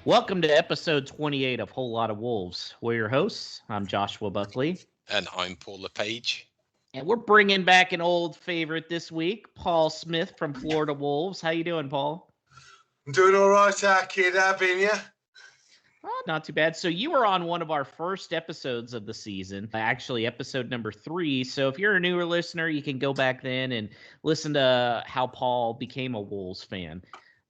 Welcome to episode 28 of Whole Lot of Wolves. We're your hosts. I'm Joshua Buckley. And I'm Paul LePage. And we're bringing back an old favorite this week, Paul Smith from Florida Wolves. How you doing, Paul? I'm doing all right, kid. How been you? Oh, not too bad. So you were on one of our first episodes of the season, actually episode number 3. So if you're a newer listener, you can go back then and listen to how Paul became a Wolves fan.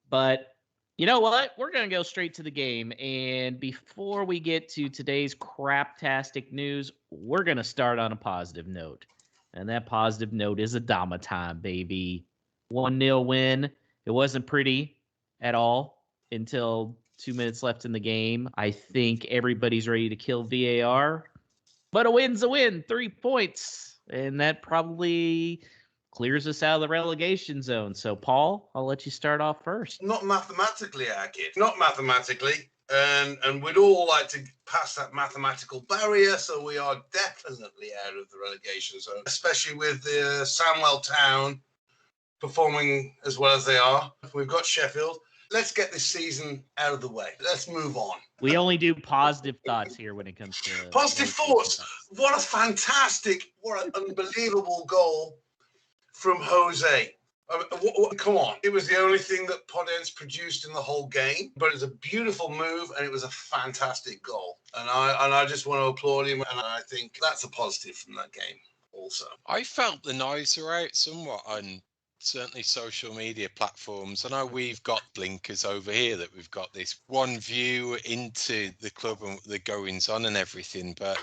But you know what? We're going to go straight to the game. And before we get to today's craptastic news, we're going to start on a positive note. And that positive note is Adama-time, baby. 1-0 win. It wasn't pretty at all until 2 minutes left in the game. I think everybody's ready to kill VAR. But a win's a win. 3 points. And that probably clears us out of the relegation zone. So, Paul, I'll let you start off first. Not mathematically, kid. Not mathematically. And we'd all like to pass that mathematical barrier, so we are definitely out of the relegation zone, especially with the Sandwell Town performing as well as they are. We've got Sheffield. Let's get this season out of the way. Let's move on. We only do positive thoughts here when it comes to... Positive thoughts. What an unbelievable goal from Jose. Come on. It was the only thing that Podence produced in the whole game, but it was a beautiful move and it was a fantastic goal. And I just want to applaud him, and I think that's a positive from that game also. I felt the knives were out somewhat on certainly social media platforms. I know we've got blinkers over here, that we've got this one view into the club and the goings on and everything, but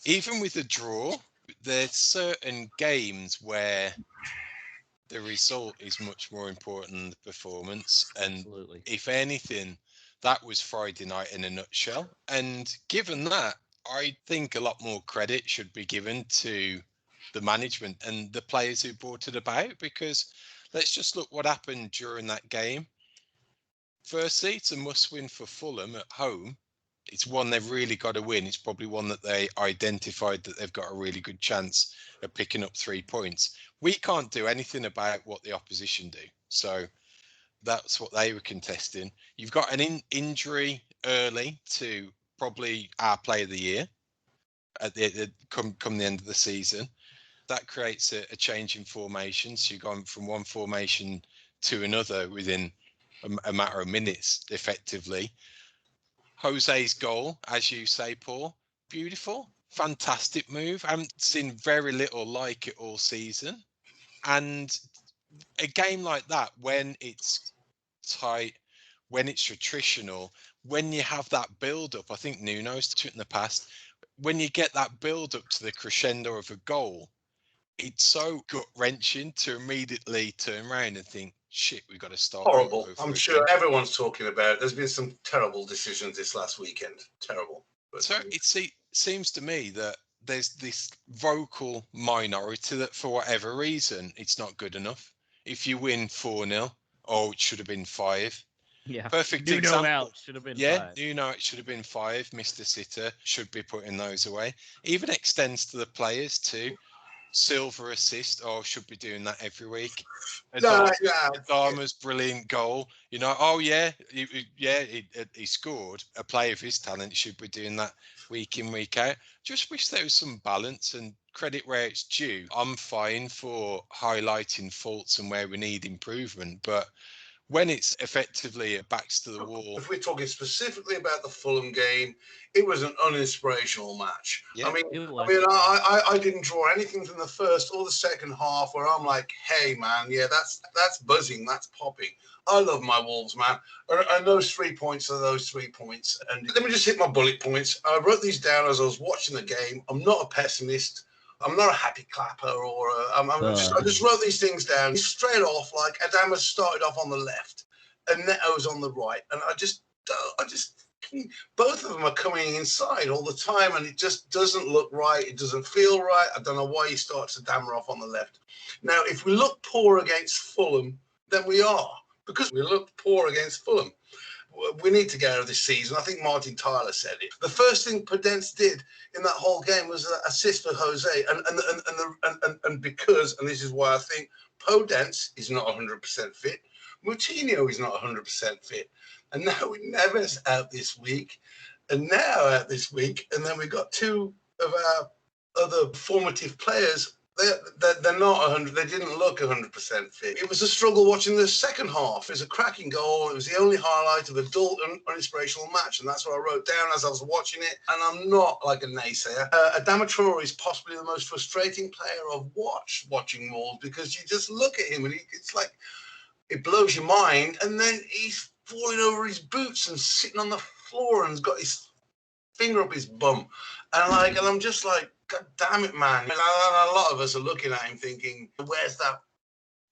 even with the draw, there's certain games where the result is much more important than the performance. And Absolutely. If anything, that was Friday night in a nutshell. And given that, I think a lot more credit should be given to the management and the players who brought it about, because let's just look what happened during that game. Firstly, it's a must-win for Fulham at home. It's one they've really got to win. It's probably one that they identified that they've got a really good chance of picking up 3 points. We can't do anything about what the opposition do. So that's what they were contesting. You've got an injury early to probably our player of the year at come the end of the season. That creates a change in formations. So you've gone from one formation to another within a matter of minutes, effectively. Jose's goal, as you say, Paul, beautiful, fantastic move. I haven't seen very little like it all season. And a game like that, when it's tight, when it's attritional, when you have that build-up, I think Nuno's to it in the past, when you get that build-up to the crescendo of a goal, it's so gut-wrenching to immediately turn around and think, shit, we've got to start. Horrible. I'm sure everyone's talking about it. There's been some terrible decisions this last weekend. Terrible. But so it seems to me that there's this vocal minority that for whatever reason, it's not good enough. If you win 4-0, oh, it should have been 5. Yeah. Perfect Nuno example. out should have been 5. Yeah, it should have been 5. Mr. Sitter should be putting those away. Even extends to the players too. Silver assist, should be doing that every week. Adama's brilliant goal, he scored. A player of his talent should be doing that week in, week out. Just wish there was some balance and credit where it's due. I'm fine for highlighting faults and where we need improvement, but when it's effectively backs to the wall. If we're talking specifically about the Fulham game, it was an uninspirational match. Yeah, I didn't draw anything from the first or the second half where I'm like, hey man, yeah, that's buzzing, that's popping. I love my Wolves, man. And those 3 points are those 3 points. And let me just hit my bullet points. I wrote these down as I was watching the game. I'm not a pessimist. I'm not a happy clapper I just wrote these things down straight off. Like Adama started off on the left and Neto's on the right. And I just both of them are coming inside all the time and it just doesn't look right. It doesn't feel right. I don't know why he starts Adama off on the left. Now, if we look poor against Fulham, then we are, because we look poor against Fulham. We need to get out of this season. I think Martin Tyler said it. The first thing Podence did in that whole game was assist for Jose, and because, and this is why I think Podence is not 100% fit. Moutinho is not 100% fit. And now Neves out this week, and now out this week, and then we've got two of our other formative players. They're not 100. They didn't look 100% fit. It was a struggle watching the second half. It was a cracking goal. It was the only highlight of a dull and uninspirational match, and that's what I wrote down as I was watching it. And I'm not like a naysayer. Adama-time is possibly the most frustrating player I've watching Wolves, because you just look at him and it's like it blows your mind. And then he's falling over his boots and sitting on the floor and has got his finger up his bum, and I'm just like, God damn it, man. And a lot of us are looking at him thinking, where's that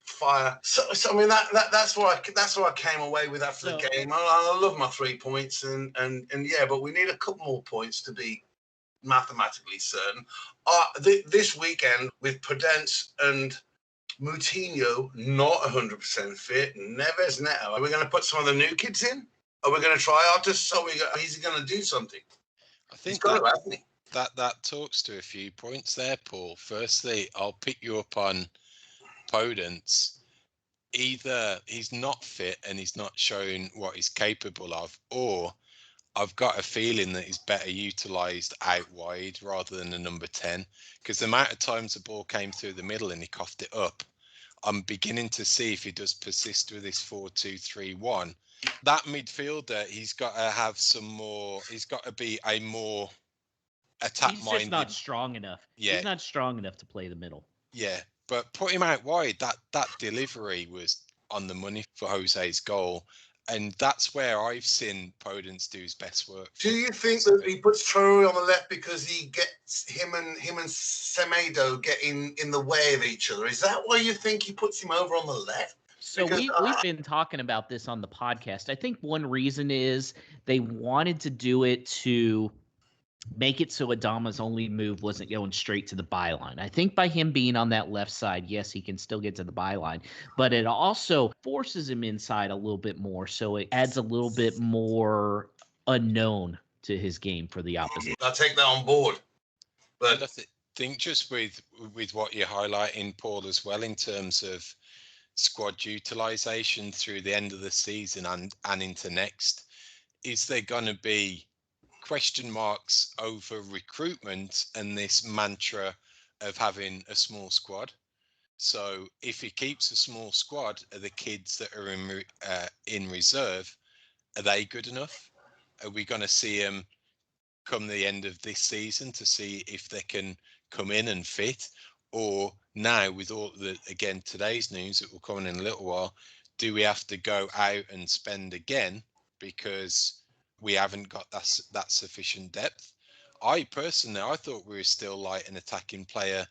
fire? So I mean, that's what I came away with after the game. I love my 3 points, and yeah, but we need a couple more points to be mathematically certain. This weekend with Podence and Moutinho not 100% fit, Neves Neto, are we going to put some of the new kids in? Are we going to try artists? Is he going to do something? I think that talks to a few points there, Paul. Firstly, I'll pick you up on Podence. Either he's not fit and he's not showing what he's capable of, or I've got a feeling that he's better utilised out wide rather than a number 10. Because the amount of times the ball came through the middle and he coughed it up, I'm beginning to see if he does persist with this 4-2-3-1. That midfielder, he's got to have some more. He's got to be a more attack-minded. He's just not strong enough. Yeah. He's not strong enough to play the middle. Yeah, but put him out wide. That delivery was on the money for Jose's goal, and that's where I've seen Podence do his best work. Do you think that he puts Traore on the left because he gets him and Semedo get in the way of each other? Is that why you think he puts him over on the left? So we've been talking about this on the podcast. I think one reason is they wanted to do it to make it so Adama's only move wasn't going straight to the byline. I think by him being on that left side, yes, he can still get to the byline, but it also forces him inside a little bit more. So it adds a little bit more unknown to his game for the opposition. I'll take that on board. But I think just with what you're highlighting, Paul, as well, in terms of squad utilisation through the end of the season and into next, is there going to be question marks over recruitment and this mantra of having a small squad? So if he keeps a small squad, are the kids that are in reserve, are they good enough? Are we going to see them come the end of this season to see if they can come in and fit? Or now, with all today's news that will come in a little while, do we have to go out and spend again because we haven't got that sufficient depth? I thought we were still like an attacking player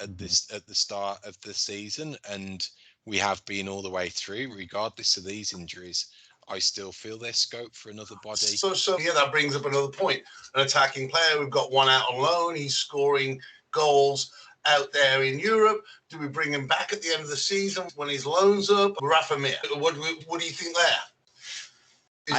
at the start of the season, and we have been all the way through, regardless of these injuries. I still feel there's scope for another body. So yeah, that brings up another point. An attacking player, we've got one out on loan. He's scoring goals out there in Europe. Do we bring him back at the end of the season when his loan's up? Rafa Mir, what do you think there?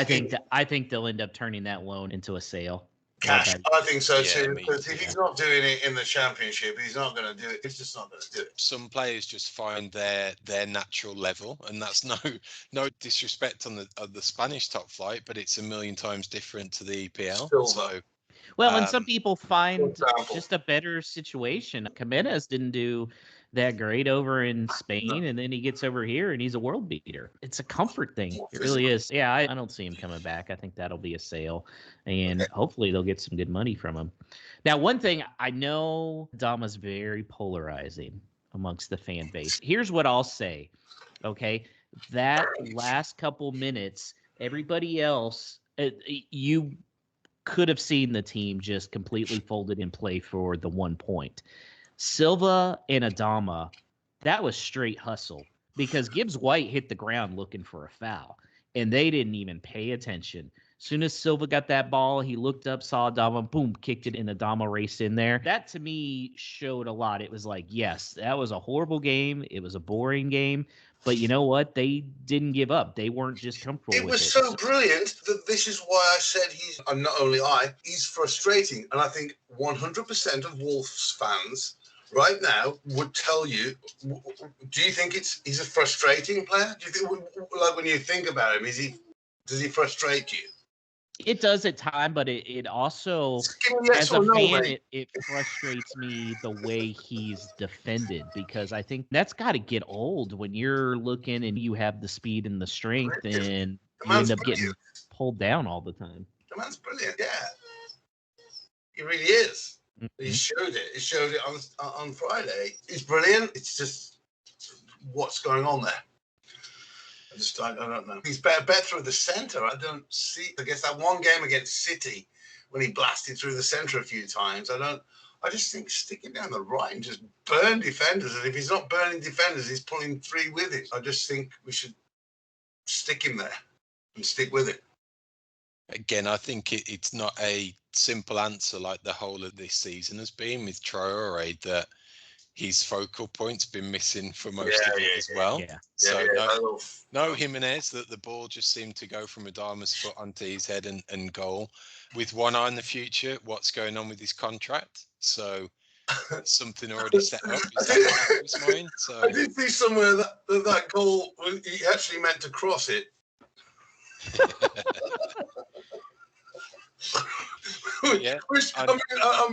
I think they'll end up turning that loan into a sale. Cash. I think so too. Because if he's not doing it in the Championship, he's not going to do it. He's just not going to do it. Some players just find their natural level, and that's no disrespect on the Spanish top flight, but it's a million times different to the EPL. And some people find just a better situation. Jimenez didn't do that great over in Spain, and then he gets over here and he's a world beater. It's a comfort thing. It really is. Yeah, I don't see him coming back. I think that'll be a sale, and hopefully they'll get some good money from him. Now, one thing I know, Adama's very polarizing amongst the fan base. Here's what I'll say, okay? That last couple minutes, everybody else, you could have seen the team just completely folded in play for the 1 point. Silva and Adama, that was straight hustle because Gibbs White hit the ground looking for a foul, and they didn't even pay attention. As soon as Silva got that ball, he looked up, saw Adama, boom, kicked it, and Adama raced in there. That, to me, showed a lot. It was like, yes, that was a horrible game. It was a boring game. But you know what? They didn't give up. They weren't just comfortable with it. It was so brilliant that this is why I said he's frustrating. And I think 100% of Wolves fans right now would tell you, do you think he's a frustrating player? Do you think, like, when you think about him, is he Does he frustrate you? It does at times, but it also, Just give me yes as a or no, fan, mate. it frustrates me the way he's defended, because I think that's got to get old when you're looking and you have the speed and the strength and The you end man's up getting brilliant. pulled down all the time. The man's brilliant. Yeah, he really is. He Mhm. showed it. He showed it on Friday. He's brilliant. It's just what's going on there. I don't know. He's better through the centre. I don't see. I guess that one game against City when he blasted through the centre a few times. I just think sticking down the right and just burn defenders. And if he's not burning defenders, he's pulling three with it. I just think we should stick him there and stick with it. Again, I think it's not a simple answer like the whole of this season has been with Traore, that his focal point's been missing for most of it as well. Yeah. So no Jimenez, that the ball just seemed to go from Adama's foot onto his head and goal. With one eye on the future, what's going on with his contract? So something already set up. Is that his mind? So I did see somewhere that goal, he actually meant to cross it. Yeah, I mean,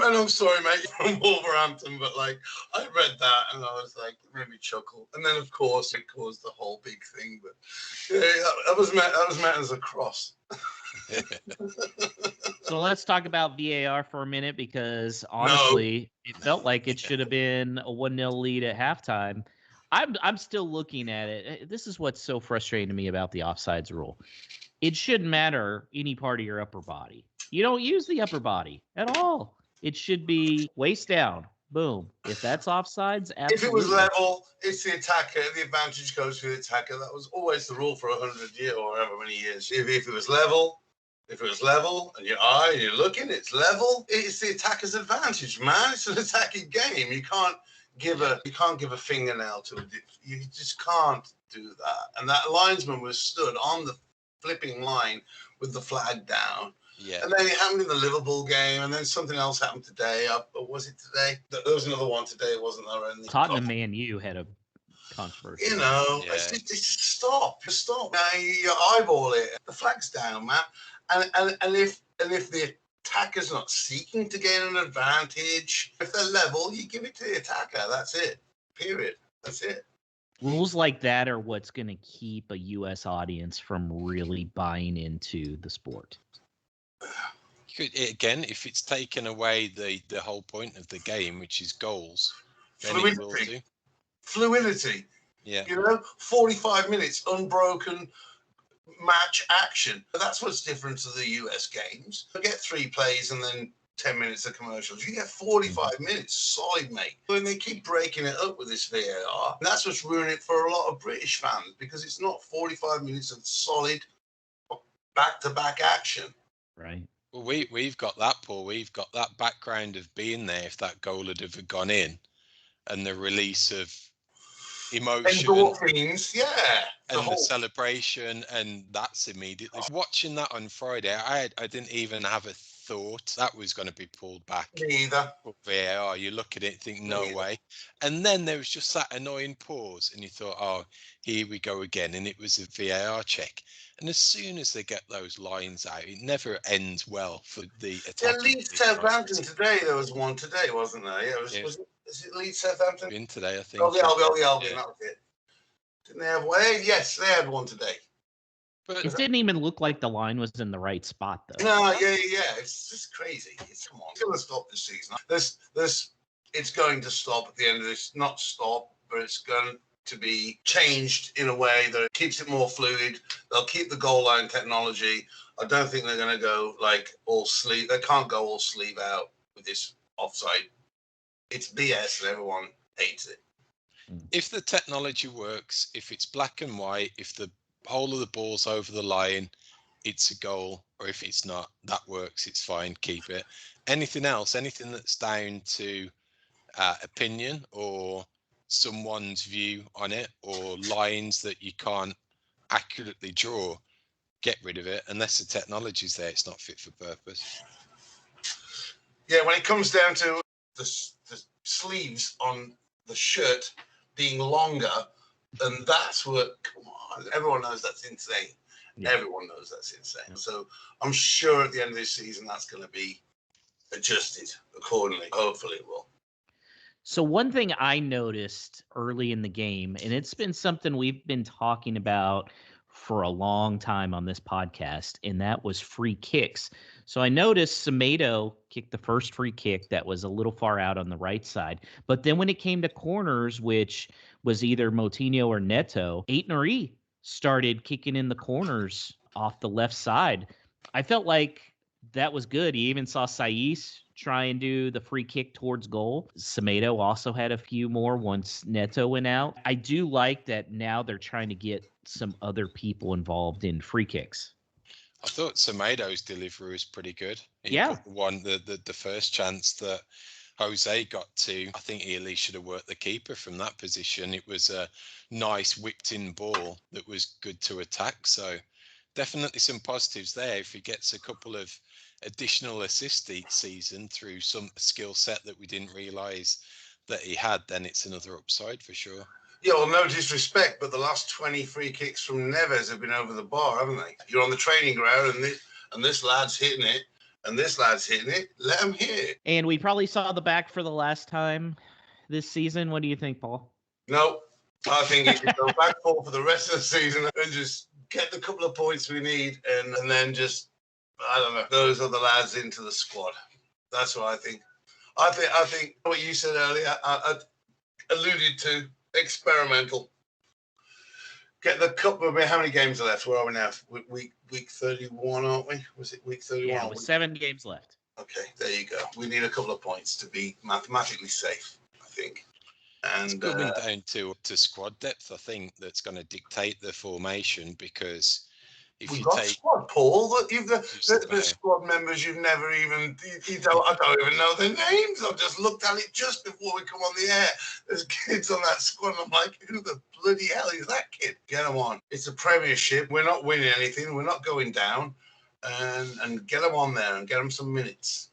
and I'm sorry, mate, from Wolverhampton, but like I read that and I was like, maybe chuckle, and then of course it caused the whole big thing. But yeah, that was meant as a cross. So let's talk about VAR for a minute, because honestly, it felt like it should have been a 1-0 lead at halftime. I'm still looking at it. This is what's so frustrating to me about the offsides rule. It shouldn't matter any part of your upper body. You don't use the upper body at all. It should be waist down. Boom. If that's offsides, absolutely. If it was level, it's the attacker. The advantage goes to the attacker. That was always the rule for 100 years or however many years. If it was level, and your eye and you're looking, it's level. It's the attacker's advantage, man. It's an attacking game. You can't give a fingernail to it. You just can't do that. And that linesman was stood on the flipping line with the flag down. yeah. And then it happened in the Liverpool game, and then something else happened today. Was it today? There was another one today, wasn't there? In the Tottenham Man U had a controversy. It's just stop. Now you eyeball it. The flag's down, man. And if the attacker's not seeking to gain an advantage, if they're level, you give it to the attacker. That's it. Period. That's it. Rules like that are what's going to keep a U.S. audience from really buying into the sport. Again, if it's taken away the whole point of the game, which is goals, then it will do. Fluidity. Yeah. 45 minutes unbroken match action. That's what's different to the US games. You get 3 plays and then 10 minutes of commercials. You get 45 minutes solid, mate. And they keep breaking it up with this VAR. And that's what's ruining it for a lot of British fans, because it's not 45 minutes of solid back-to-back action. Right. Well, we've got that, Paul. We've got that background of being there if that goal had have gone in, and the release of emotion, endorphins, and the celebration, and that's immediately. Watching that on Friday, I didn't even have a thought that was going to be pulled back. Neither. VAR, you look at it and think, no way. And then there was just that annoying pause, and you thought, oh, here we go again. And it was a VAR check. And as soon as they get those lines out, it never ends well for the attack. Yeah, Leeds Southampton today. There was one today, wasn't there? Yeah, was it Leeds Southampton? In today, I think. Oh, the Albion, that was it. Didn't they have one? Yes, they had one today. But it didn't even look like the line was in the right spot, though. No, yeah. It's just crazy. Come on, it's going to stop this season. It's going to stop at the end of this. Not stop, but it's going to be changed in a way that keeps it more fluid. They'll keep the goal line technology. I don't think they're going to go like all sleeve. They can't go all sleeve out with this offside. It's BS and everyone hates it. If the technology works, if it's black and white, if the whole of the ball's over the line, it's a goal. Or if it's not, that works. It's fine. Keep it. Anything else, anything that's down to opinion or someone's view on it, or lines that you can't accurately draw, get rid of it. Unless the technology's there, it's not fit for purpose. Yeah, when it comes down to the sleeves on the shirt being longer, and that's what, come on, everyone knows that's insane. Yeah. Everyone knows that's insane. So I'm sure at the end of this season, that's going to be adjusted accordingly. Hopefully it will. So one thing I noticed early in the game, and it's been something we've been talking about for a long time on this podcast, and that was free kicks. So I noticed Semedo kicked the first free kick that was a little far out on the right side. But then when it came to corners, which was either Moutinho or Neto, Aitneri started kicking in the corners off the left side. I felt like that was good. He even saw Saiss try and do the free kick towards goal. Semedo also had a few more once Neto went out. I do like that now they're trying to get some other people involved in free kicks. I thought Semedo's delivery was pretty good. He Yeah. put the first chance that Jose got to. I think he at least should have worked the keeper from that position. It was a nice whipped in ball that was good to attack. So definitely some positives there. If he gets a couple of additional assists each season through some skill set that we didn't realise that he had, then it's another upside for sure. Yeah, well, no disrespect, but the last 20 free kicks from Neves have been over the bar, haven't they? You're on the training ground, and this lad's hitting it, and this lad's hitting it. Let him hit it. And we probably saw the back for the last time this season. What do you think, Paul? No, I think he should go back for the rest of the season and just get the couple of points we need, and then just, I don't know, those other lads into the squad. That's what I think. I think what you said earlier, I alluded to. Experimental. Get the couple of how many games are left? Where are we now? Week 31, aren't we? Was it week 31? Yeah, with 7 games left. Okay, there you go. We need a couple of points to be mathematically safe, I think. And it's coming down to squad depth, I think, that's going to dictate the formation, because if we've you got take squad, Paul. The squad members you've never even I don't even know their names. I've just looked at it just before we come on the air. There's kids on that squad. And I'm like, who the bloody hell is that kid? Get them on. It's a premiership. We're not winning anything. We're not going down. And get them on there and get them some minutes.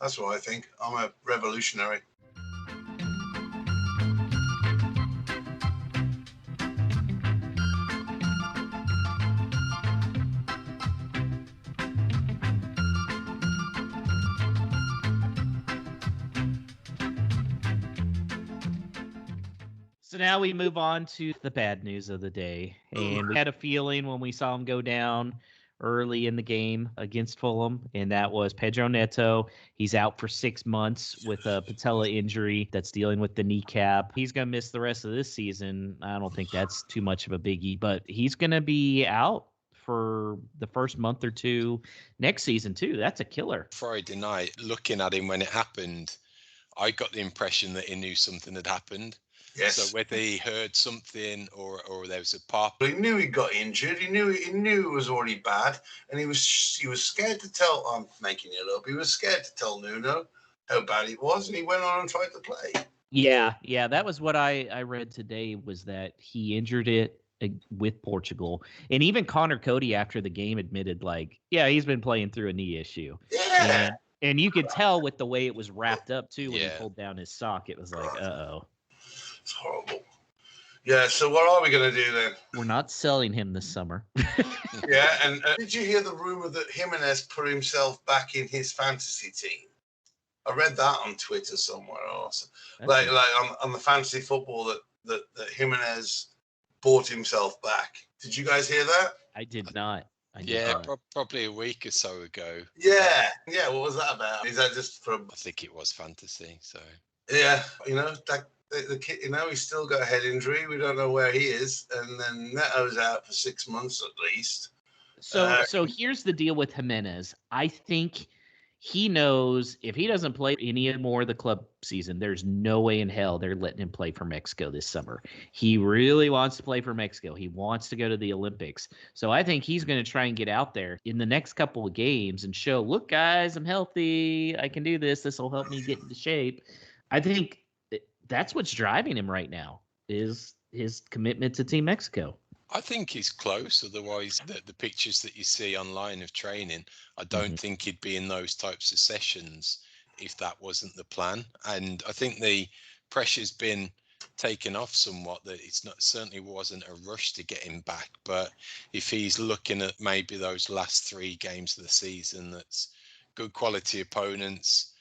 That's what I think. I'm a revolutionary. So now we move on to the bad news of the day. And we had a feeling when we saw him go down early in the game against Fulham, and that was Pedro Neto. He's out for 6 months with a patella injury that's dealing with the kneecap. He's going to miss the rest of this season. I don't think that's too much of a biggie, but he's going to be out for the first month or two next season too. That's a killer. Friday night, looking at him when it happened, I got the impression that he knew something had happened. Yes. So whether he heard something or there was a pop. He knew he got injured. He knew it was already bad, and he was scared to tell. I'm making it up. He was scared to tell Nuno how bad it was, and he went on and tried to play. Yeah, that was what I read today, was that he injured it with Portugal. And even Connor Cody after the game admitted, like, yeah, he's been playing through a knee issue. Yeah. And you could tell with the way it was wrapped up too when he Yeah. pulled down his sock. It was like, uh-oh. It's horrible. Yeah, so what are we going to do then? We're not selling him this summer. Yeah, and did you hear the rumor that Jimenez put himself back in his fantasy team? I read that on Twitter somewhere also. Like on the fantasy football that Jimenez bought himself back. Did you guys hear that? I did not. Probably a week or so ago. Yeah. What was that about? Is that just from? I think it was fantasy. So yeah, the kid, he's still got a head injury. We don't know where he is, and then Neto's out for 6 months at least. So here's the deal with Jimenez. I think he knows if he doesn't play any more of the club season, there's no way in hell they're letting him play for Mexico this summer. He really wants to play for Mexico. He wants to go to the Olympics. So I think he's going to try and get out there in the next couple of games and show, look, guys, I'm healthy. I can do this. This will help me get into shape. I think that's what's driving him right now, is his commitment to Team Mexico. I think he's close. Otherwise, the pictures that you see online of training, I don't think he'd be in those types of sessions if that wasn't the plan. And I think the pressure's been taken off somewhat, that it's not, certainly wasn't a rush to get him back. But if he's looking at maybe those last 3 games of the season, that's good quality opponents,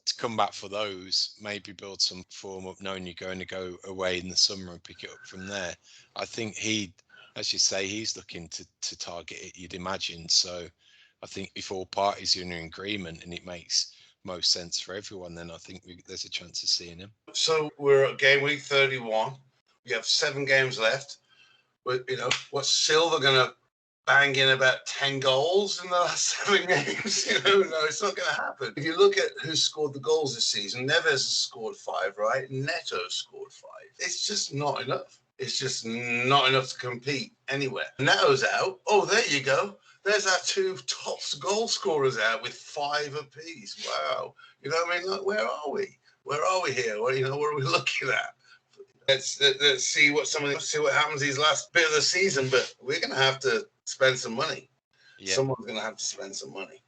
to come back for those, maybe build some form up, knowing you're going to go away in the summer and pick it up from there. I think he, as you say, he's looking to target it, you'd imagine. So I think if all parties are in agreement and it makes most sense for everyone, then I think there's a chance of seeing him. So we're at game week 31. We have 7 games left. But, what's Silva going to bang in about 10 goals in the last 7 games? No, it's not going to happen. If you look at who scored the goals this season, Neves has scored 5, right? Neto scored 5. It's just not enough. It's just not enough to compete anywhere. Neto's out. Oh, there you go. There's our 2 top goal scorers out with 5 apiece. Wow. You know what I mean? Like, where are we? Where are we here? What are we looking at? Let's see what happens these last bit of the season. But we're going to have to spend some money. Yeah. Someone's going to have to spend some money.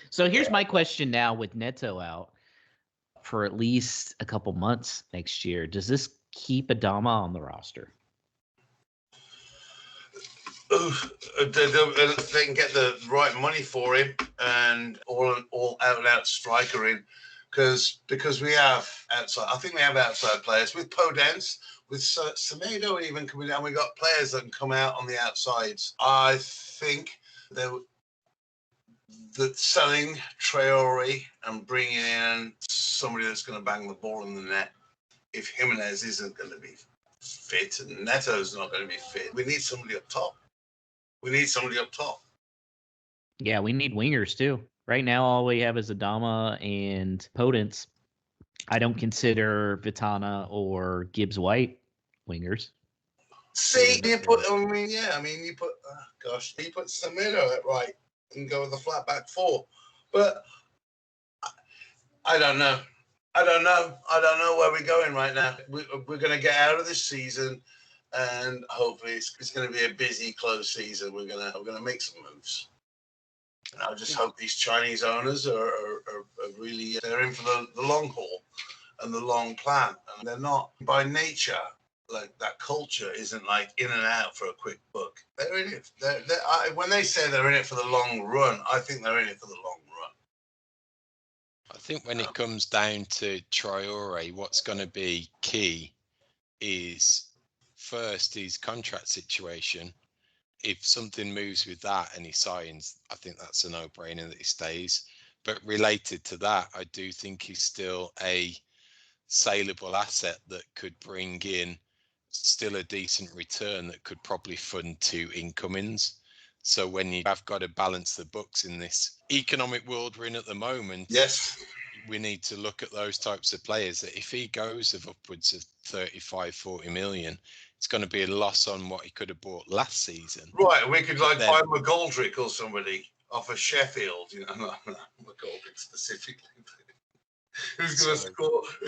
So here's my question now: with Neto out for at least a couple months next year, does this keep Adama on the roster? If they can get the right money for him and all out striker in, because we have outside. I think we have outside players with Podence, with Semedo even coming down. We got players that can come out on the outsides. I think that selling Traore and bringing in somebody that's going to bang the ball in the net. If Jimenez isn't going to be fit and Neto's not going to be fit, we need somebody up top. Yeah, we need wingers too. Right now, all we have is Adama and Podence. I don't consider Vitana or Gibbs-White wingers. See, you put Semedo at right and go with the flat back 4. But I don't know. I don't know where we're going right now. We're going to get out of this season, and hopefully it's going to be a busy, close season. We're going to make some moves. And I just hope these Chinese owners are really, they're in for the long haul and the long plan. And they're not, by nature, like that culture isn't like in and out for a quick buck. They're in it. When they say they're in it for the long run, I think they're in it for the long run. I think when it comes down to Traore, what's going to be key is first his contract situation. If something moves with that and he signs, I think that's a no-brainer that he stays. But related to that, I do think he's still a saleable asset that could bring in still a decent return that could probably fund 2 incomings. So when you have got to balance the books in this economic world we're in at the moment, yes, we need to look at those types of players that if he goes of upwards of 35, 40 million, it's going to be a loss on what he could have bought last season. Right, we could buy McGoldrick or somebody off of Sheffield, not McGoldrick specifically. Who's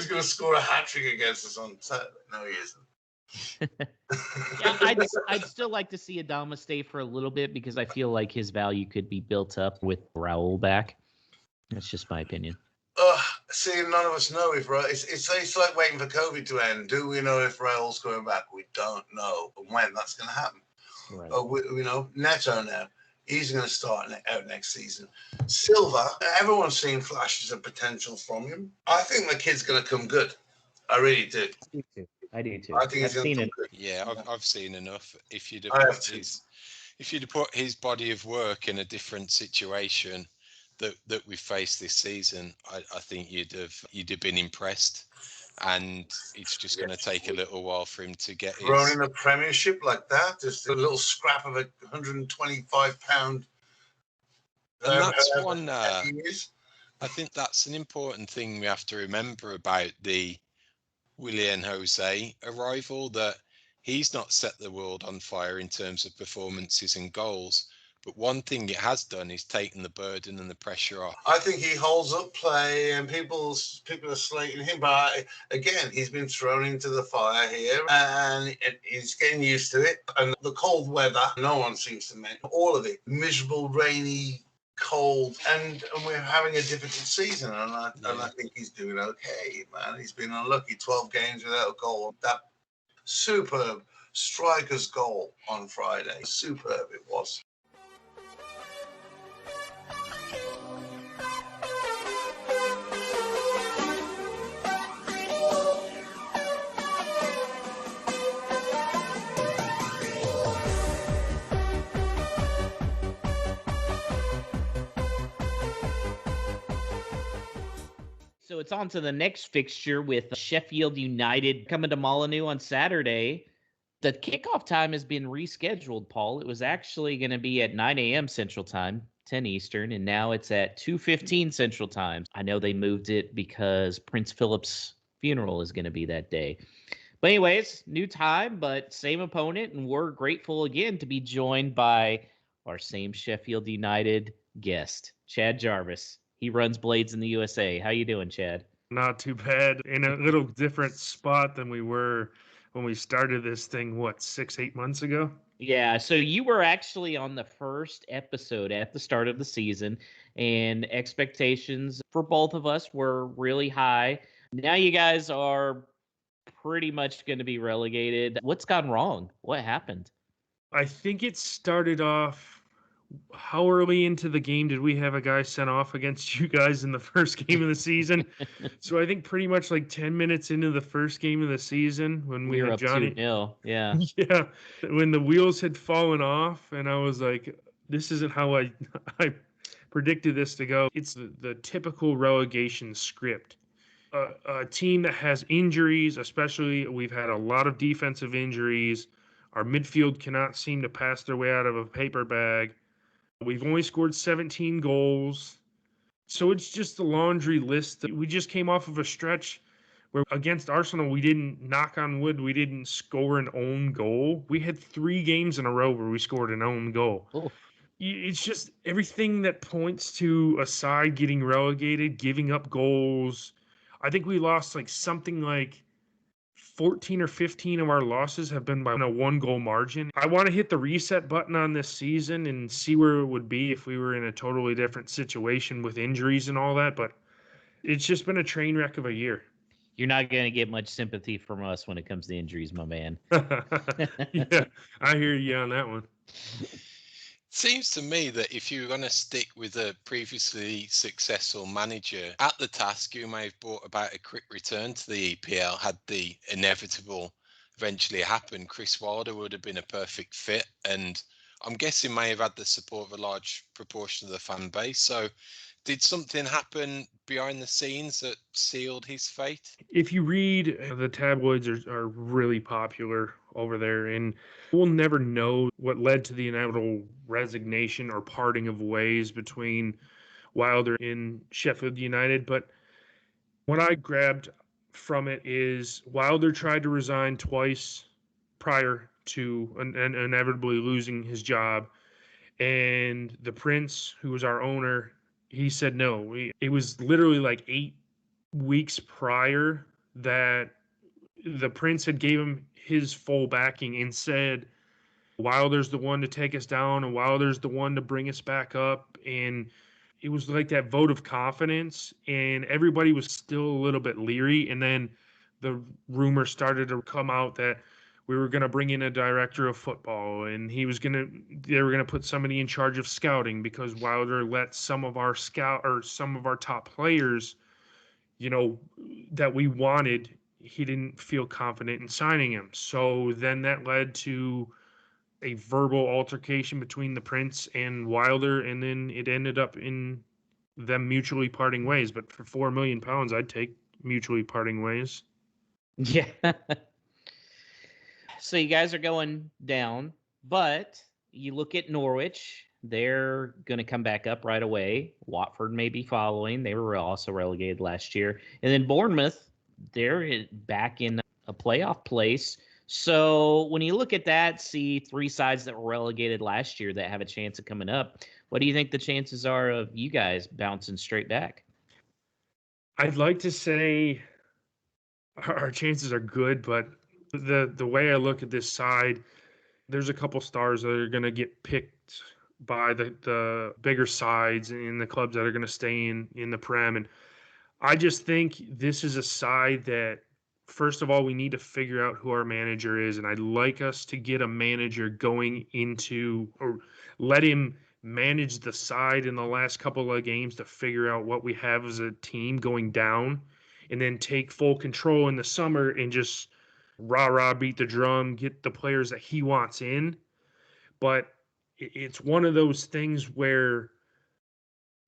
going to score a hat-trick against us on Saturday? No, he isn't. Yeah, I'd still like to see Adama stay for a little bit because I feel like his value could be built up with Raul back. That's just my opinion. See, none of us know if it's like waiting for COVID to end. Do we know if Raul's coming back? We don't know when that's going to happen. Right. We know Neto now. He's going to start out next season. Silva, everyone's seen flashes of potential from him. I think the kid's going to come good. I really do. I do too. I think he's going to come good. Yeah, I've seen enough. If you'd have put his body of work in a different situation that we faced this season, I think you'd have been impressed. And it's just going to take a little while for him to get thrown in a Premiership like that, just a little scrap of a 125-pound. And that's one. I think that's an important thing we have to remember about the Willian Jose arrival, that he's not set the world on fire in terms of performances and goals. But one thing it has done is taken the burden and the pressure off. I think he holds up play, and people are slating him. But again, he's been thrown into the fire here, and he's getting used to it. And the cold weather, no one seems to mention all of it. Miserable, rainy cold, and we're having a difficult season. And I think he's doing okay, man. He's been unlucky. 12 games without a goal. That superb striker's goal on Friday. Superb it was. So it's on to the next fixture with Sheffield United coming to Molineux on Saturday. The kickoff time has been rescheduled, Paul. It was actually going to be at 9 a.m. Central Time, 10 Eastern, and now it's at 2:15 Central Time. I know they moved it because Prince Philip's funeral is going to be that day. But anyways, new time, but same opponent, and we're grateful again to be joined by our same Sheffield United guest, Chad Jarvis. He runs Blades in the USA. How you doing, Chad? Not too bad. In a little different spot than we were when we started this thing, 6-8 months ago? Yeah, so you were actually on the first episode at the start of the season, and expectations for both of us were really high. Now you guys are pretty much going to be relegated. What's gone wrong? What happened? I think it started off. How early into the game did we have a guy sent off against you guys in the first game of the season? So I think pretty much like 10 minutes into the first game of the season when we were had up Johnny. 2-0. Yeah. Yeah. When the wheels had fallen off and I was like, this isn't how I predicted this to go. It's the typical relegation script. A team that has injuries, especially we've had a lot of defensive injuries. Our midfield cannot seem to pass their way out of a paper bag. We've only scored 17 goals. So it's just the laundry list. We just came off of a stretch where against Arsenal, we didn't, knock on wood, we didn't score an own goal. We had 3 games in a row where we scored an own goal. Oh. It's just everything that points to a side getting relegated, giving up goals. I think we lost something like 14 or 15 of our losses have been by a 1-goal margin. I want to hit the reset button on this season and see where it would be if we were in a totally different situation with injuries and all that, but it's just been a train wreck of a year. You're not going to get much sympathy from us when it comes to injuries, my man. Yeah, I hear you on that one. Seems to me that if you were going to stick with a previously successful manager at the task, you may have brought about a quick return to the EPL had the inevitable eventually happened. Chris Wilder would have been a perfect fit, and I'm guessing may have had the support of a large proportion of the fan base. So did something happen behind the scenes that sealed his fate? If you read, the tabloids are really popular over there, and we'll never know what led to the inevitable resignation or parting of ways between Wilder and Sheffield United. But what I grabbed from it is Wilder tried to resign twice prior to inevitably losing his job. And the Prince, who was our owner, he said no. It was literally like 8 weeks prior that the Prince had gave him his full backing and said Wilder's the one to take us down and Wilder's the one to bring us back up. And it was like that vote of confidence, and everybody was still a little bit leery. And then the rumor started to come out that we were going to bring in a director of football, and they were going to put somebody in charge of scouting because Wilder let some of our top players, that we wanted, he didn't feel confident in signing him. So then that led to a verbal altercation between the Prince and Wilder, and then it ended up in them mutually parting ways. But for £4 million, I'd take mutually parting ways. Yeah. So you guys are going down, but you look at Norwich, they're going to come back up right away. Watford may be following. They were also relegated last year. And then Bournemouth, they're back in a playoff place. So when you look at that, see 3 sides that were relegated last year that have a chance of coming up, what do you think the chances are of you guys bouncing straight back? I'd like to say our chances are good, but the way I look at this side, there's a couple stars that are going to get picked by the bigger sides and the clubs that are going to stay in the Prem. And I just think this is a side that, first of all, we need to figure out who our manager is. And I'd like us to get a manager going into, or let him manage the side in the last couple of games to figure out what we have as a team going down, and then take full control in the summer and just rah beat the drum, get the players that he wants in. But it's one of those things where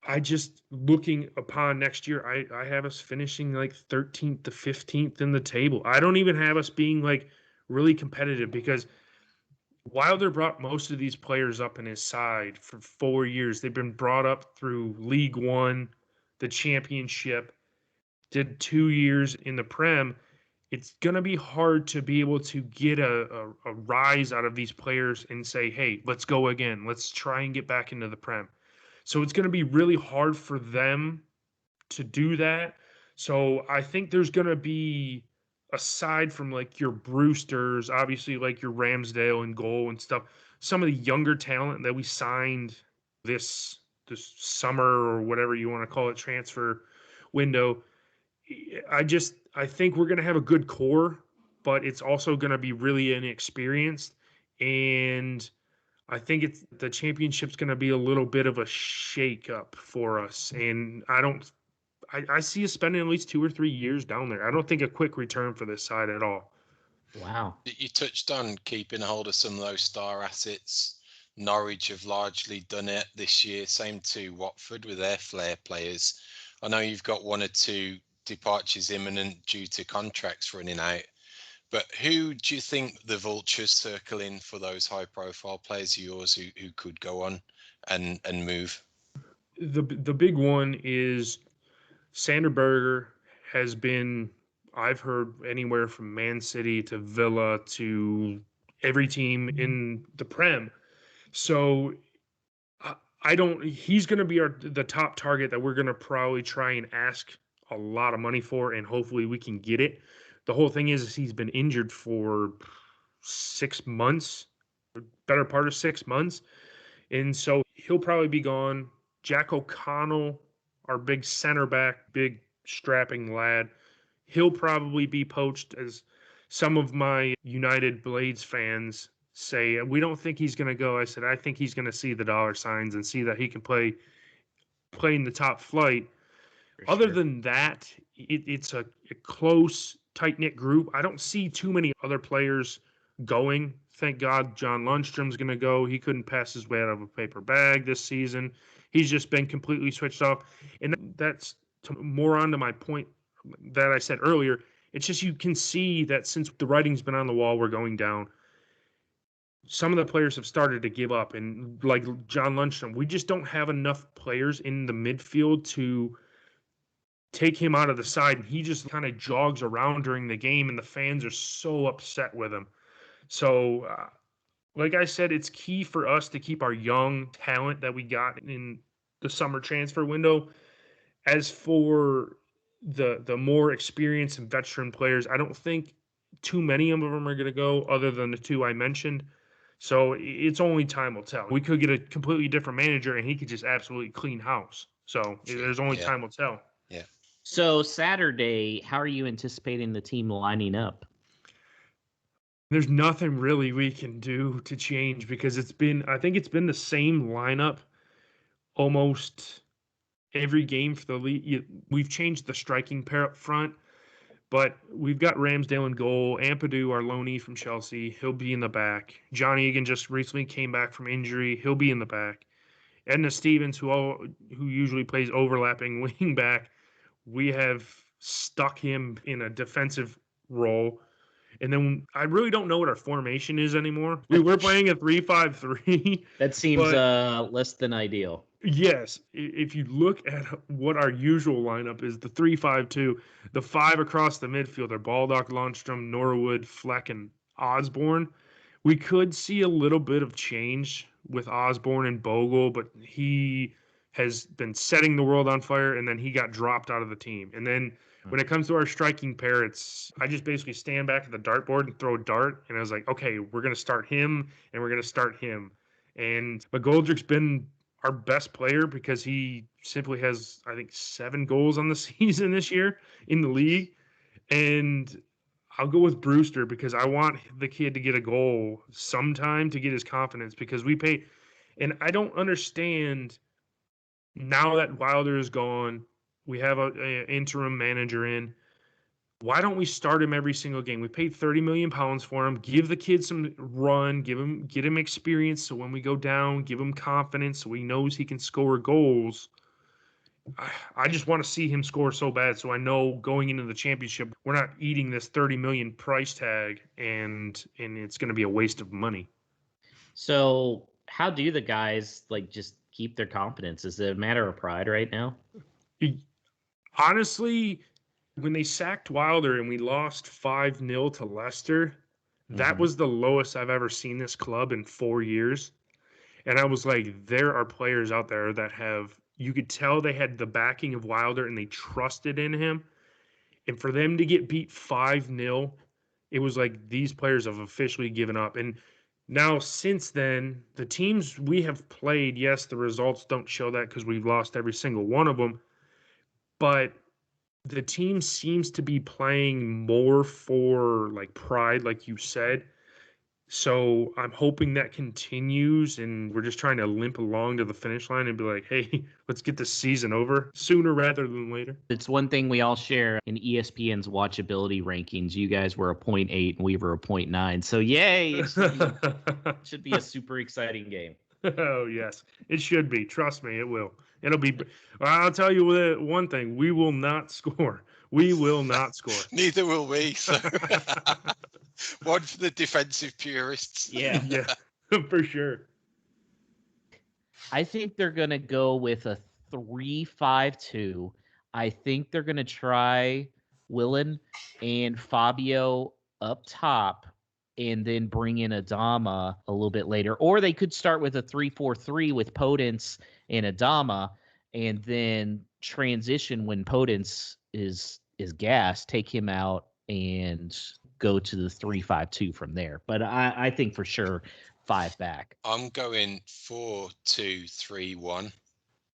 I just, looking upon next year, I have us finishing like 13th to 15th in the table. I don't even have us being like really competitive, because Wilder brought most of these players up in his side for 4 years. They've been brought up through League One, the Championship, did 2 years in the Prem. It's going to be hard to be able to get a rise out of these players and say, hey, let's go again. Let's try and get back into the Prem. So it's going to be really hard for them to do that. So I think there's going to be, aside from like your Brewsters, obviously like your Ramsdale and goal and stuff, some of the younger talent that we signed this summer, or whatever you want to call it, transfer window. I think we're going to have a good core, but it's also going to be really inexperienced. And I think the championship's going to be a little bit of a shake up for us. And I see us spending at least 2 or 3 years down there. I don't think a quick return for this side at all. Wow. You touched on keeping a hold of some of those star assets. Norwich have largely done it this year. Same to Watford with their flair players. I know you've got 1 or 2 departures imminent due to contracts running out. But who do you think the vultures circle in for those high-profile players of yours who could go on and move? The big one is Sander Berger has been, I've heard, anywhere from Man City to Villa to every team in the Prem. So he's going to be the top target that we're going to probably try and ask a lot of money for, and hopefully we can get it. The whole thing is he's been injured for 6 months, better part of 6 months. And so he'll probably be gone. Jack O'Connell, our big center back, big strapping lad, he'll probably be poached, as some of my United Blades fans say. We don't think he's going to go. I said, I think he's going to see the dollar signs and see that he can play in the top flight. Other than that, it's a close, tight-knit group. I don't see too many other players going. Thank God John Lundstrom's going to go. He couldn't pass his way out of a paper bag this season. He's just been completely switched off. And that's more onto my point that I said earlier. It's just, you can see that since the writing's been on the wall, we're going down. Some of the players have started to give up. And like John Lundstrom, we just don't have enough players in the midfield to take him out of the side, and he just kind of jogs around during the game, and the fans are so upset with him. So, like I said, it's key for us to keep our young talent that we got in the summer transfer window. As for the more experienced and veteran players, I don't think too many of them are going to go, other than the 2 I mentioned. So it's only time will tell. We could get a completely different manager, and he could just absolutely clean house. So there's only time will tell. Yeah. So Saturday, how are you anticipating the team lining up? There's nothing really we can do to change, because I think it's been the same lineup almost every game for the league. We've changed the striking pair up front, but we've got Ramsdale in goal. Ampadu, our loanee from Chelsea, he'll be in the back. Johnny Egan just recently came back from injury. He'll be in the back. Edna Stevens, who usually plays overlapping wing back, we have stuck him in a defensive role. And then I really don't know what our formation is anymore. We're playing a 3-5-3. That seems less than ideal. Yes. If you look at what our usual lineup is, the 3-5-2, the 5 across the midfield are Baldock, Lundstrom, Norwood, Fleck, and Osborne. We could see a little bit of change with Osborne and Bogle, but he has been setting the world on fire, and then he got dropped out of the team. And then when it comes to our striking pair, I just basically stand back at the dartboard and throw a dart, and I was like, okay, we're going to start him, and we're going to start him. And McGoldrick's been our best player because he simply has, I think, 7 goals on the season this year in the league. And I'll go with Brewster because I want the kid to get a goal sometime to get his confidence, because we pay. And I don't understand now that Wilder is gone, we have a interim manager in. Why don't we start him every single game? We paid £30 million for him. Give the kid some run. Get him experience. So when we go down, give him confidence so he knows he can score goals. I just want to see him score so bad, so I know going into the championship we're not eating this $30 million price tag, and it's going to be a waste of money. So how do the guys just keep their confidence? Is it a matter of pride right now? Honestly, when they sacked Wilder and we lost 5-0 to Leicester, that was the lowest I've ever seen this club in 4 years. And I was like, there are players out there that you could tell they had the backing of Wilder and they trusted in him. And for them to get beat 5-0, it was like these players have officially given up. And now since then, the teams we have played, yes, the results don't show that because we've lost every single one of them. But the team seems to be playing more for pride, like you said. So I'm hoping that continues, and we're just trying to limp along to the finish line and be like, hey, let's get this season over sooner rather than later. It's one thing we all share in ESPN's watchability rankings. You guys were a 0.8 and we were a 0.9. So yay, it should be a super exciting game. Oh, yes, it should be. Trust me, it will. It'll be. I'll tell you one thing. We will not score. We will not score. Neither will we. So. One for the defensive purists. Yeah. Yeah, for sure. I think they're going to go with a 3-5-2. I think they're going to try Willen and Fabio up top and then bring in Adama a little bit later. Or they could start with a 3-4-3 with Podence and Adama and then transition when Podence is gassed, take him out and go to the 3-5-2 from there. But I think for sure 5 back. I'm going 4-2-3-1.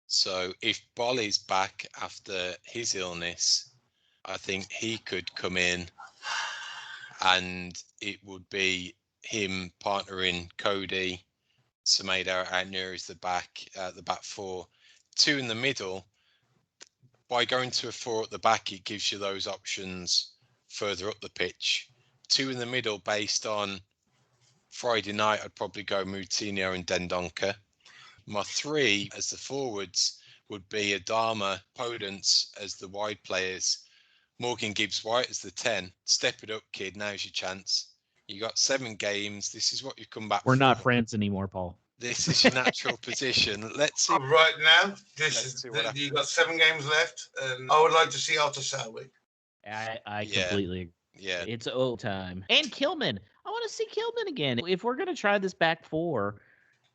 So if Bolly's back after his illness, I think he could come in and it would be him partnering Cody, Semedo out near as the back 4, 2 in the middle. By going to a 4 at the back, it gives you those options further up the pitch. 2 in the middle based on Friday night, I'd probably go Moutinho and Dendoncker. My 3 as the forwards would be Adama, Podence as the wide players, Morgan Gibbs-White as the 10. Step it up, kid. Now's your chance. You got 7 games. This is what you come back We're for. not friends anymore, Paul. This is your natural position. Let's see. Right now, you got 7 games left, and I would like to see Altasawi. I completely agree. Yeah. It's old time. And Kilman. I want to see Kilman again. If we're going to try this back 4,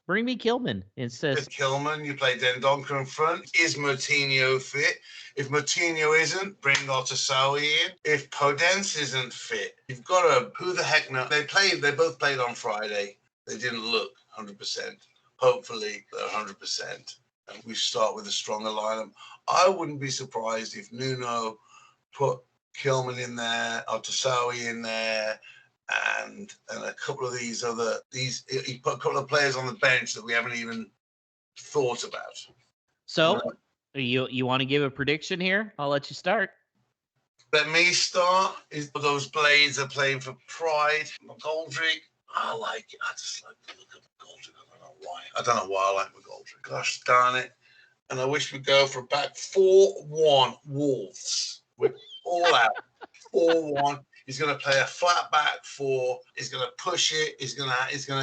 bring me Kilman instead. With Kilman, you play Dendoncker in front. Is Moutinho fit? If Moutinho isn't, bring Altasawi in. If Podence isn't fit, you've got to, who the heck knows? They both played on Friday. They didn't look 100%. Hopefully, they're 100%. And we start with a stronger lineup. I wouldn't be surprised if Nuno put Kilman in there, Altasawi in there, and a couple of he put a couple of players on the bench that we haven't even thought about. So, you want to give a prediction here? I'll let you start. Let me start. Those blades are playing for pride. McGoldrick, I like it. I just like the look of McGoldrick. I don't know why I like McGoldrick. Gosh darn it. And I wish we'd go for back 4-1 Wolves. We're all out. 4-1. He's going to play a flat back 4. He's going to push it. He's going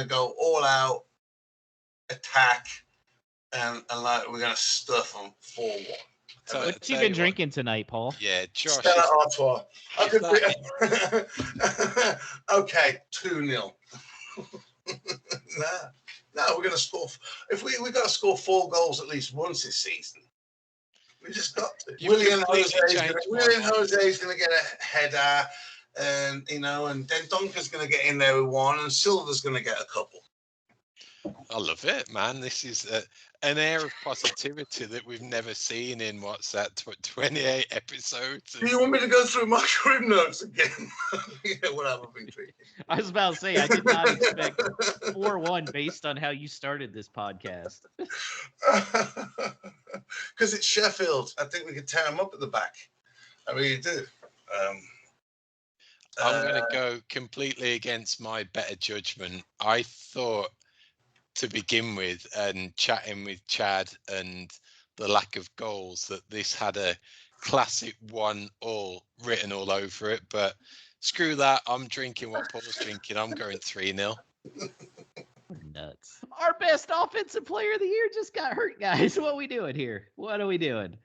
to go all out, attack, and we're going to stuff him 4-1. So, what you been drinking tonight, Paul? Yeah, Josh. Stella Artois. Okay, 2-0. No, we're going to score. If we got to score 4 goals at least once this season. We just got to. William Jose is going to get a header, and and then Donker's going to get in there with 1, and Silva's going to get a couple. I love it, man. This is an air of positivity that we've never seen in, 28 episodes. Do you want me to go through my crib notes again? Yeah, whatever. I've been drinking. I was about to say, I did not expect 4-1 based on how you started this podcast. Because it's Sheffield. I think we could tear them up at the back. I really do. I'm going to go completely against my better judgment. I thought, to begin with, and chatting with Chad and the lack of goals, that this had a classic 1-1 written all over it. But screw that. I'm drinking what Paul's drinking. I'm going 3-0. Nuts. Our best offensive player of the year just got hurt, guys. What are we doing here? What are we doing?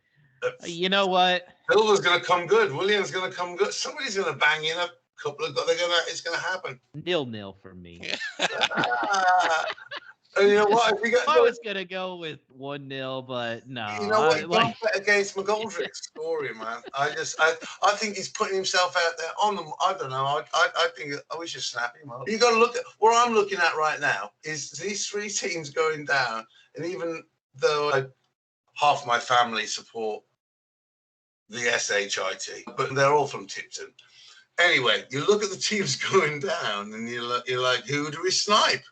You know what? Silva's going to come good. William's going to come good. Somebody's going to bang in a couple of. It's going to happen. 0-0 for me. And you know what? If we get, I was gonna go with 1-0, but no. You know what? Don't bet against McGoldrick's story, man. I think he's putting himself out there on them. I don't know. I think we should snap him up. You got to look at what I'm looking at right now. Is these three teams going down? And even though half my family support the SHIT, but they're all from Tipton. Anyway, you look at the teams going down, and you're like, who do we snipe?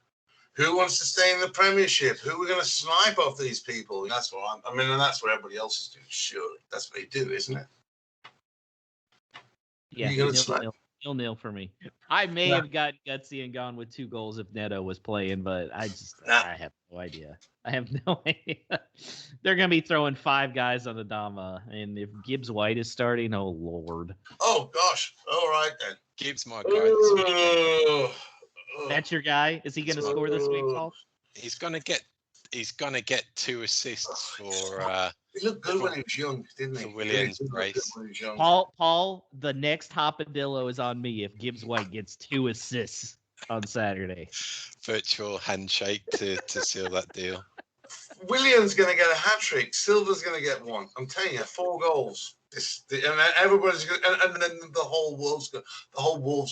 Who wants to stay in the Premiership? Who are we going to snipe off these people? That's what and that's what everybody else is doing. Surely, that's what they do, isn't it? Yeah, 0-0 for me. I may have gotten gutsy and gone with 2 goals if Neto was playing, but I have no idea. I have no idea. They're going to be throwing 5 guys on Adama, and if Gibbs White is starting, oh Lord. Oh gosh! All right then. Gibbs my guy. That's your guy. Is he going to score this week, Paul? He's gonna get 2 assists for. He looked good when he was young, didn't he? For Williams' race. Paul, the next hopadillo is on me if Gibbs White gets 2 assists on Saturday. Virtual handshake to seal that deal. Williams going to get a hat trick. Silva's going to get 1. I'm telling you, 4 goals. And everybody's going, and then the whole Wolves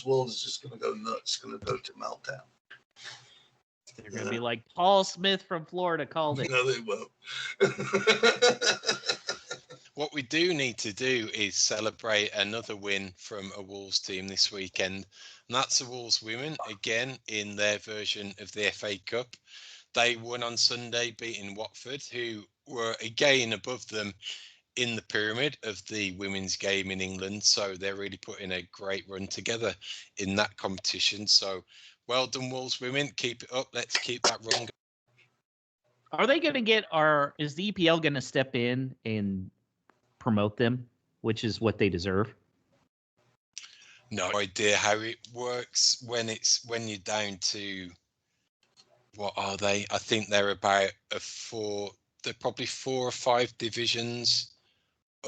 world is just going to go nuts. Going to go to meltdown. They're going to be like Paul Smith from Florida called it. No, they won't. What we do need to do is celebrate another win from a Wolves team this weekend, and that's the Wolves women again in their version of the FA Cup. They won on Sunday, beating Watford, who were again above them in the pyramid of the women's game in England. So they're really putting a great run together in that competition. So well done, Wolves women. Keep it up. Let's keep that run going. Are they going to get is the EPL going to step in and promote them, which is what they deserve? No idea how it works when you're down to, what are they? I think they're about they're probably 4 or 5 divisions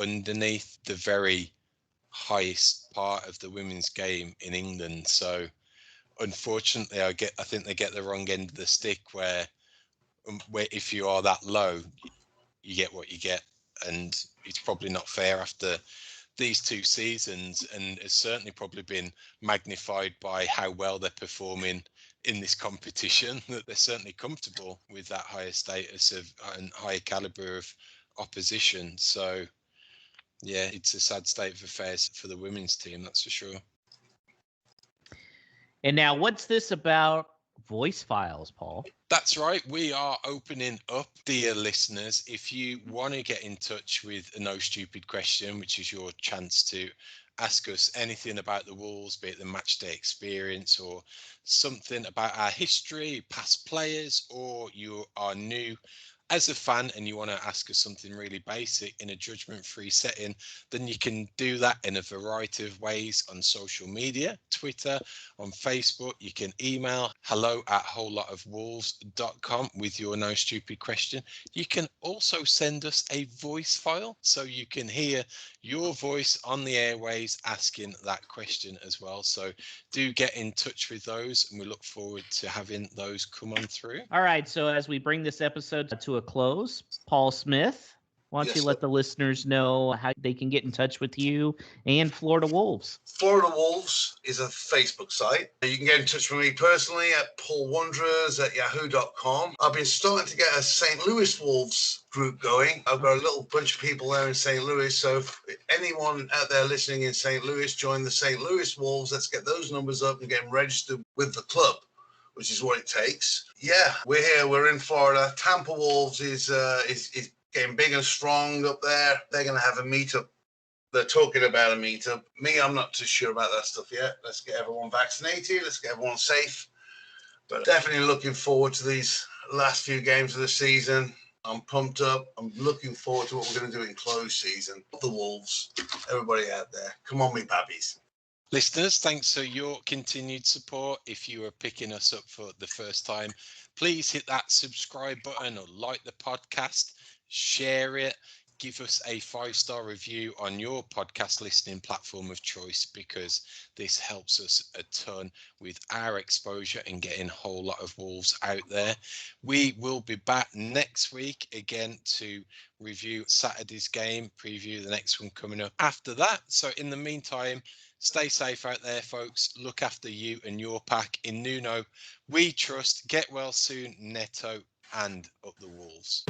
underneath the very highest part of the women's game in England. So unfortunately, I think they get the wrong end of the stick where if you are that low, you get what you get. And it's probably not fair after these 2 seasons, and it's certainly probably been magnified by how well they're performing in this competition, that they're certainly comfortable with that higher status and higher caliber of opposition. So yeah, it's a sad state of affairs for the women's team, that's for sure. And now, what's this about voice files, Paul? That's right. We are opening up, dear listeners. If you want to get in touch with a No Stupid Question, which is your chance to ask us anything about the Wolves, be it the match day experience or something about our history, past players, or you are new as a fan and you want to ask us something really basic in a judgment-free setting, then you can do that in a variety of ways on social media, Twitter, on Facebook. You can email hello@wholelotofwolves.com with your No Stupid Question. You can also send us a voice file so you can hear your voice on the airways asking that question as well. So do get in touch with those, and we look forward to having those come on through. All right, so as we bring this episode to a close, Paul Smith, Why don't Yes, you let the listeners know how they can get in touch with you and Florida Wolves? Florida Wolves is a Facebook site. You can get in touch with me personally at paulwanderers@yahoo.com. I've been starting to get a St. Louis Wolves group going. I've got a little bunch of people there in St. Louis. So if anyone out there listening in St. Louis, join the St. Louis Wolves. Let's get those numbers up and get them registered with the club, which is what it takes. Yeah, we're here. We're in Florida. Tampa Wolves is getting big and strong up there. They're going to have a meetup. They're talking about a meetup. Me, I'm not too sure about that stuff yet. Let's get everyone vaccinated. Let's get everyone safe. But definitely looking forward to these last few games of the season. I'm pumped up. I'm looking forward to what we're going to do in close season. The Wolves, everybody out there, come on, me babbies. Listeners, thanks for your continued support. If you are picking us up for the first time, please hit that subscribe button or like the podcast, share it, give us a 5-star review on your podcast listening platform of choice, because this helps us a ton with our exposure and getting a whole lot of Wolves out there. We will be back next week again to review Saturday's game, preview the next one coming up after that. So in the meantime, stay safe out there, folks. Look after you and your pack. In Nuno, we trust. Get well soon, Neto, and up the Wolves.